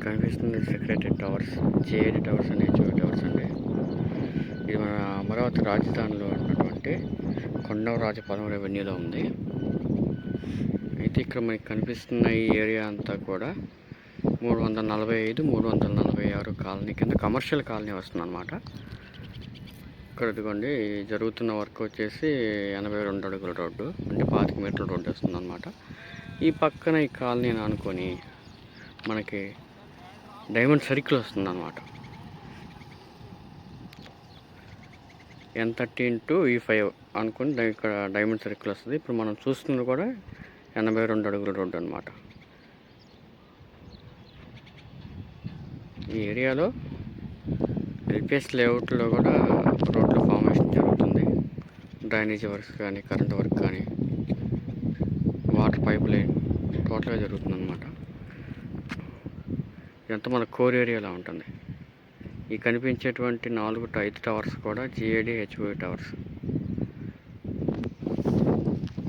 కనిపిస్తుంది secretary towers, JAD towers and HO towers అండి. ఇది మన అమరావతి రాజధానిలో ఉన్నటువంటి కొండవరాజపురం రెవెన్యూలో ఉంది. అయితే ఇక్కడ మనకి కనిపిస్తున్న ఈ ఏరియా అంతా కూడా 345, 346 కాలనీ కింద కమర్షియల్ కాలనీ వస్తుంది అన్నమాట. ఇక్కడ ఇదిగోండి జరుగుతున్న వర్క్ వచ్చేసి 82 అడుగుల రోడ్డు, అంటే 25 మీటర్ల రోడ్డు వస్తుంది అన్నమాట. ఈ పక్కన ఈ కాలనీని అనుకొని మనకి డైమండ్ సర్కిల్ వస్తుంది అన్నమాట. N30 × E5 అనుకుని ఇక్కడ డైమండ్ సర్కిల్ వస్తుంది. ఇప్పుడు మనం చూస్తున్నది కూడా 82 అడుగుల రోడ్డు అనమాట. ఈ ఏరియాలో ఎల్పిఎస్ లేఅవుట్లో కూడా రోడ్ల ఫార్మేషన్ జరుగుతుంది. డ్రైనేజీ వర్క్స్ కానీ, కరెంట్ వర్క్ కానీ, వాటర్ పైప్ లైన్ టోటల్గా జరుగుతుంది అనమాట. ఇదంతా మన కోర్ ఏరియాలో ఉంటుంది. ఈ కనిపించేటువంటి 4-5 టవర్స్ కూడా జిఏడి హెచ్ఓ టవర్స్.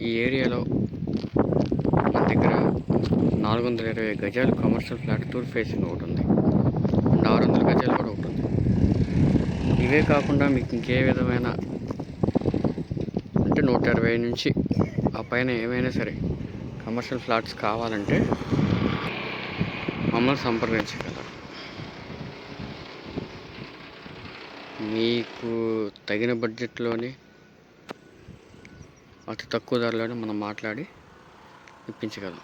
ఈ ఏరియాలో మన దగ్గర 420 గజాలు కమర్షియల్ ఫ్లాట్ తూర్పు ఫేసింగ్ ఒకటి ఉంది, 600 గజాలు కూడా ఒకటి ఉంది. ఇవే కాకుండా మీకు ఇంకే విధమైన అంటే 120 నుంచి ఆ పైన ఏమైనా సరే కమర్షియల్ ఫ్లాట్స్ కావాలంటే మమ్మల్ని సంప్రదించగలరు. మీకు తగిన బడ్జెట్లోని అతి తక్కువ ధరలోనే మనం మాట్లాడి ఇప్పించగలం.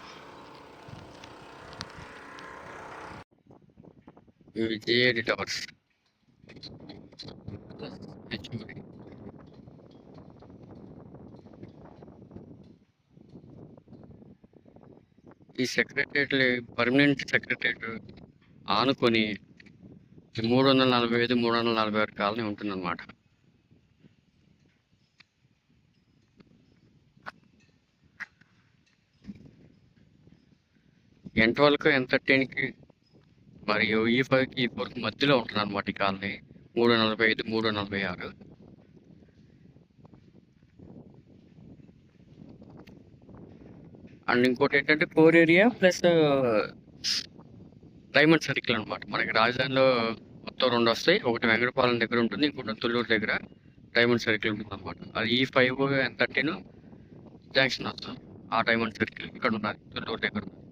ఇవి జిఏడి టవర్స్, హెచ్ఓడి. ఈ సెక్రటరేట్ పర్మనెంట్ సెక్రటరేట్ ఆనుకొని 345, 346 కాలనీ ఉంటుందన్నమాట. N12కి N13కి మరియు E5కి E4కి మధ్యలో ఉంటుంది అనమాట ఈ కాలనీ. 345, 346. అండ్ ఇంకోటి ఏంటంటే core area plus diamond circle అనమాట. మనకి రాజధానిలో మొత్తం 2 వస్తాయి. ఒకటి వెంకటపాలెం దగ్గర ఉంటుంది, ఇంకోటి తుళ్ళూరు దగ్గర డైమండ్ సర్కిల్ ఉంటుంది అనమాట. అది E5, N13 జంక్షన్ వస్తుంది. ఆ డైమండ్ సర్కిల్ ఇక్కడ ఉన్నది, తుళ్ళూరు దగ్గర ఉన్నది.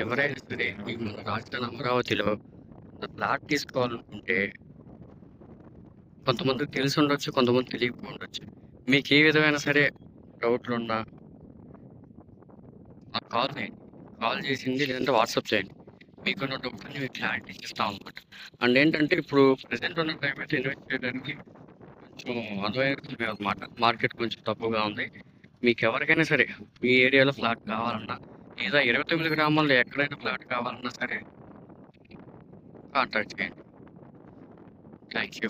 ఎవరైనా సరే ఈ మన రాజధాని అమరావతిలో ఫ్లాట్ తీసుకోవాలనుకుంటే కొంతమందికి తెలిసి ఉండొచ్చు, కొంతమంది తెలియకపోయి ఉండొచ్చు. మీకు ఏ విధమైన సరే డౌట్లు ఉన్నా నాకు కాల్ చేయండి. కాల్ చేసింది లేదంటే వాట్సాప్ చేయండి. మీకున్న డౌట్ని మీకు క్లారిటీ ఇస్తాం అనమాట. అండ్ ఏంటంటే ఇప్పుడు ప్రజెంట్ ఉన్న టైం అయితే ఇన్వెస్ట్ చేయడానికి కొంచెం అనువైన అనమాట. మార్కెట్ కొంచెం తక్కువగా ఉంది. మీకు ఎవరికైనా సరే మీ ఏరియాలో ఫ్లాట్ కావాలన్నా, లేదా 29 గ్రామాల్లో ఎక్కడైనా ఫ్లాట్ కావాలన్నా సరే కాంటాక్ట్ చేయండి. Thank you.